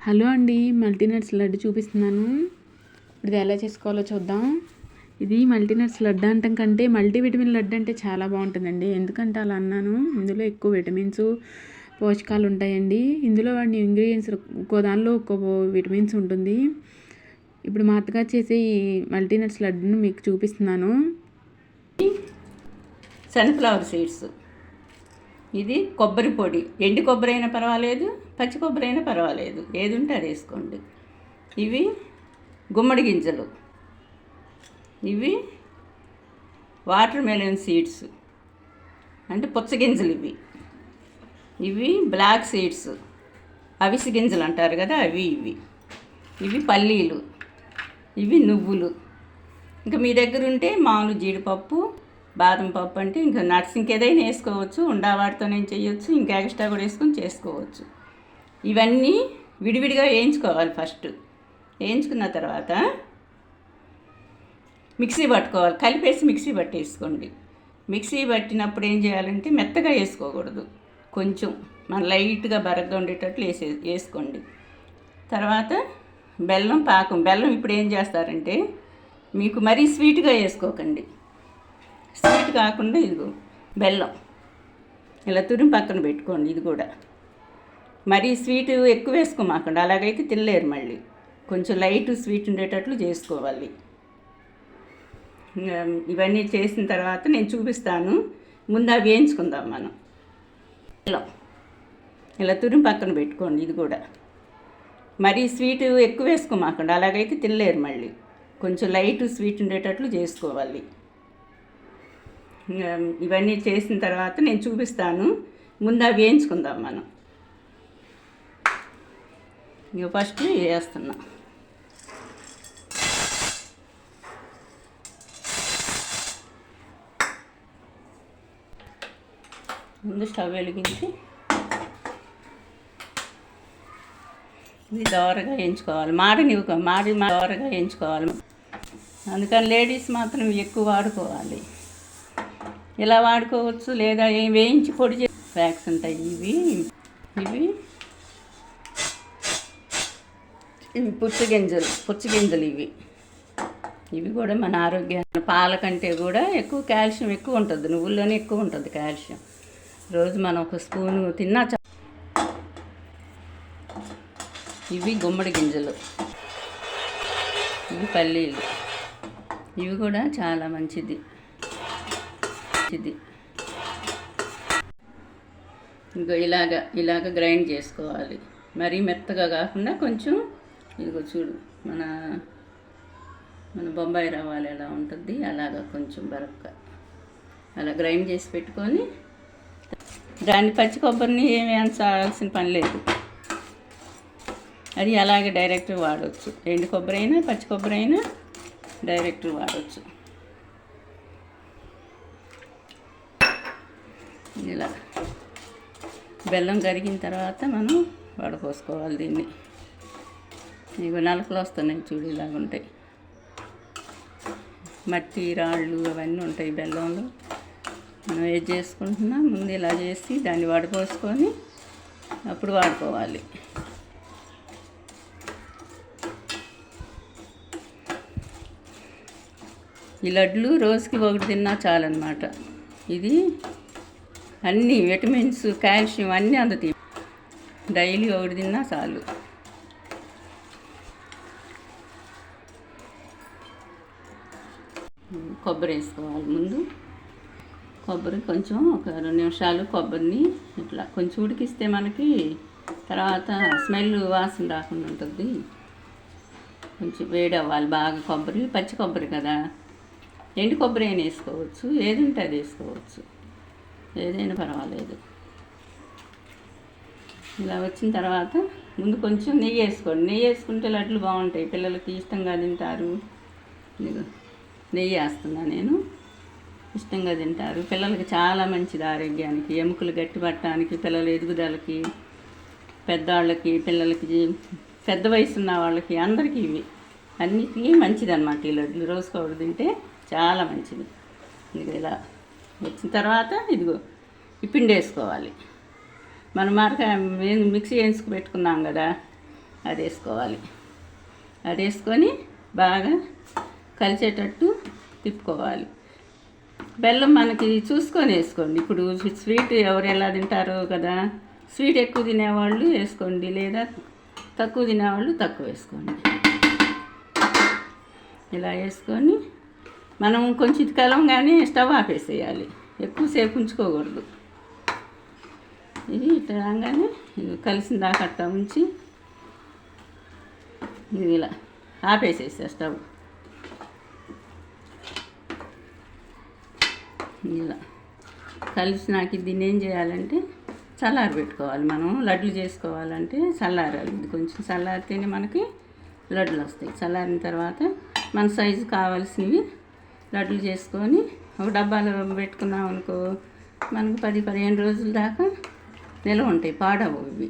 Hello అండి, మల్టీనట్స్ లడ్డు చూపిస్తున్నాను. ఇప్పుడు ఇది ఎలా చేసుకోవాలో చూద్దాం. ఇది మల్టీనట్స్ లడ్డు అంటాం కంటే మల్టీవిటమిన్ లడ్డు అంటే చాలా బాగుంటుందండి. ఎందుకంటే అలా అన్నాను, ఇందులో ఎక్కువ విటమిన్స్ పోషకాలు ఉంటాయండి. ఇందులో వాడిన ఇంగ్రీడియంట్స్ ఒక్కో దానిలో ఒక్కో విటమిన్స్ ఉంటుంది. ఇప్పుడు మా అత్తగారు చేసే ఈ మల్టీనట్స్ లడ్డును మీకు చూపిస్తున్నాను. సన్ఫ్లవర్ సీడ్స్, ఇది కొబ్బరి పొడి, ఎండు కొబ్బరి అయినా పర్వాలేదు, పచ్చి కొబ్బరి అయినా పర్వాలేదు, ఏది ఉంటే అది వేసుకోండి. ఇవి గుమ్మడి గింజలు, ఇవి వాటర్ మెలన్ సీడ్స్ అంటే పుచ్చగింజలు, ఇవి బ్లాక్ సీడ్స్, అవిసి గింజలు అంటారు కదా అవి, ఇవి పల్లీలు, ఇవి నువ్వులు. ఇంకా మీ దగ్గర ఉంటే మామూలు జీడిపప్పు, బాదం పప్పు, అంటే ఇంకా నట్స్ ఇంకేదైనా వేసుకోవచ్చు. ఉండవాటితో నేను చేయొచ్చు, ఇంకా ఎక్స్ట్రా కూడా వేసుకొని చేసుకోవచ్చు. ఇవన్నీ విడివిడిగా వేయించుకోవాలి. ఫస్ట్ వేయించుకున్న తర్వాత మిక్సీ పట్టుకోవాలి. కలిపేసి మిక్సీ పట్టేసుకోండి. మిక్సీ పట్టినప్పుడు ఏం చేయాలంటే మెత్తగా వేసుకోకూడదు, కొంచెం మన లైట్గా బరగ్గా ఉండేటట్లు వేసుకోండి. తర్వాత బెల్లం పాకం, బెల్లం ఇప్పుడు ఏం చేస్తారంటే మీకు మరీ స్వీట్గా వేసుకోకండి, స్వీట్ కాకుండా ఇదిగో బెల్లం ఇలా తురిమి పక్కన పెట్టుకోండి. ఇది కూడా మరీ స్వీట్ ఎక్కువ వేసుకోమాకండి, అలాగైతే తినలేరు. మళ్ళీ కొంచెం లైట్ స్వీట్ ఉండేటట్లు చేసుకోవాలి. ఇవన్నీ చేసిన తర్వాత నేను చూపిస్తాను. ముందు అవి వేయించుకుందాం మనం. బెల్లం ఇలా తురిమి పక్కన పెట్టుకోండి. ఇది కూడా మరీ స్వీట్ ఎక్కువ వేసుకోమాకండి, అలాగైతే తినలేరు. మళ్ళీ కొంచెం లైట్ స్వీట్ ఉండేటట్లు చేసుకోవాలి. ఇవన్నీ చేసిన తర్వాత నేను చూపిస్తాను. ముందు అవి వేయించుకుందాం మనం. ఇక ఫస్ట్ వేస్తున్నా. ముందు స్టవ్ వెలిగించి ఇది దోరగా వేయించుకోవాలి. మాడి దోరగా వేయించుకోవాలి. అందుకని లేడీస్ మాత్రం ఎక్కువ వాడుకోవాలి. ఇలా వాడుకోవచ్చు, లేదా వేయించి పొడి ఫ్యాక్స్ ఉంటాయి. ఇవి పుచ్చగింజలు ఇవి కూడా మన ఆరోగ్యాన్ని, పాల కంటే కూడా ఎక్కువ కాల్షియం ఎక్కువ ఉంటుంది, నువ్వుల్లోనే ఎక్కువ ఉంటుంది కాల్షియం. రోజు మనం ఒక స్పూను తిన్నా. ఇవి గుమ్మడి గింజలు, ఇవి పల్లీలు, ఇవి కూడా చాలా మంచిది. ఇంకో ఇలాగ గ్రైండ్ చేసుకోవాలి. మరీ మెత్తగా కాకుండా కొంచెం ఇదిగో చూడు, మన బొంబాయి రవ్వాలి ఎలా ఉంటుంది అలాగా కొంచెం బరక్గా అలా గ్రైండ్ చేసి పెట్టుకొని, దాన్ని పచ్చి కొబ్బరిని ఏమి వేయించాల్సిన పని లేదు. అది అలాగే డైరెక్ట్ వాడవచ్చు. ఎండు కొబ్బరి అయినా పచ్చి కొబ్బరి అయినా డైరెక్ట్ వాడవచ్చు. ఇలా బెల్లం కరిగిన తర్వాత మనం వడపోసుకోవాలి దీన్ని. ఇవి నలకలు వస్తున్నాయి చూడు, ఇలాగ ఉంటాయి. మట్టి రాళ్ళు అవన్నీ ఉంటాయి బెల్లంలో. మనం ఏది చేసుకుంటున్నా ముందు ఇలా చేసి దాన్ని వడపోసుకొని అప్పుడు వాడుకోవాలి. ఈ లడ్లు రోజుకి ఒకటి తిన్నా చాలన్నమాట. ఇది అన్ని విటమిన్స్, కాల్షియం అన్నీ అందుతాయి. డైలీ ఒకటి తిన్నా చాలు. కొబ్బరి వేసుకోవాలి. ముందు కొబ్బరి కొంచెం ఒక 2 నిమిషాలు కొబ్బరిని ఇట్లా కొంచెం ఉడికిస్తే మనకి తర్వాత స్మెల్ వాసన రాకుండా ఉంటుంది. కొంచెం వేడి అవ్వాలి బాగా. కొబ్బరి పచ్చి కొబ్బరి కదా, ఎండు కొబ్బరి అయినా వేసుకోవచ్చు, ఏది ఉంటే అది వేసుకోవచ్చు, ఏదైనా పర్వాలేదు. ఇలా వచ్చిన తర్వాత ముందు కొంచెం నెయ్యి వేసుకోండి. నెయ్యి వేసుకుంటే లడ్లు బాగుంటాయి, పిల్లలకి ఇష్టంగా తింటారు. నెయ్యి వేస్తున్నా నేను, ఇష్టంగా తింటారు. పిల్లలకి చాలా మంచిది ఆరోగ్యానికి, ఎముకలు గట్టి పట్టడానికి, పిల్లల ఎదుగుదలకి, పెద్దవాళ్ళకి, పిల్లలకి, పెద్ద వయసు ఉన్న వాళ్ళకి అందరికీ ఇవి అన్నిటికీ మంచిది అన్నమాట. ఈ లడ్లు రోజుకోవడం తింటే చాలా మంచిది. ఇలా వచ్చిన తర్వాత ఇదిగో ఈ పిండి వేసుకోవాలి. మనం మిక్సీ వేసుకు పెట్టుకున్నాం కదా, అది వేసుకోవాలి. అది వేసుకొని బాగా కలిసేటట్టు తిప్పుకోవాలి. బెల్లం మనకి చూసుకొని వేసుకోండి. ఇప్పుడు స్వీట్ ఎవరు ఎలా తింటారో కదా, స్వీట్ ఎక్కువ తినేవాళ్ళు వేసుకోండి, లేదా తక్కువ తినేవాళ్ళు తక్కువ వేసుకోండి. ఇలా వేసుకొని మనం కొంచెం ఇది కలవగానే స్టవ్ ఆపేసేయాలి, ఎక్కువసేపు ఉంచుకోకూడదు. ఇది ఇట్లా రాగానే ఇది కలిసిన దాకా అట్లా ఉంచి ఇది ఇలా ఆపేసేసా స్టవ్. ఇలా కలిసి నాకు దీన్ని ఏం చేయాలంటే చల్లారి పెట్టుకోవాలి. మనం లడ్లు చేసుకోవాలంటే చల్లారాలి. ఇది కొంచెం చల్లారితేనే మనకి లడ్లు వస్తాయి. చల్లారిన తర్వాత మన సైజు కావాల్సినవి లడ్లు చేసుకొని ఒక డబ్బాలో పెట్టుకున్నాం అనుకో, మనకు 10-15 రోజుల దాకా నిల్వ ఉంటాయి, పాడవు ఇవి.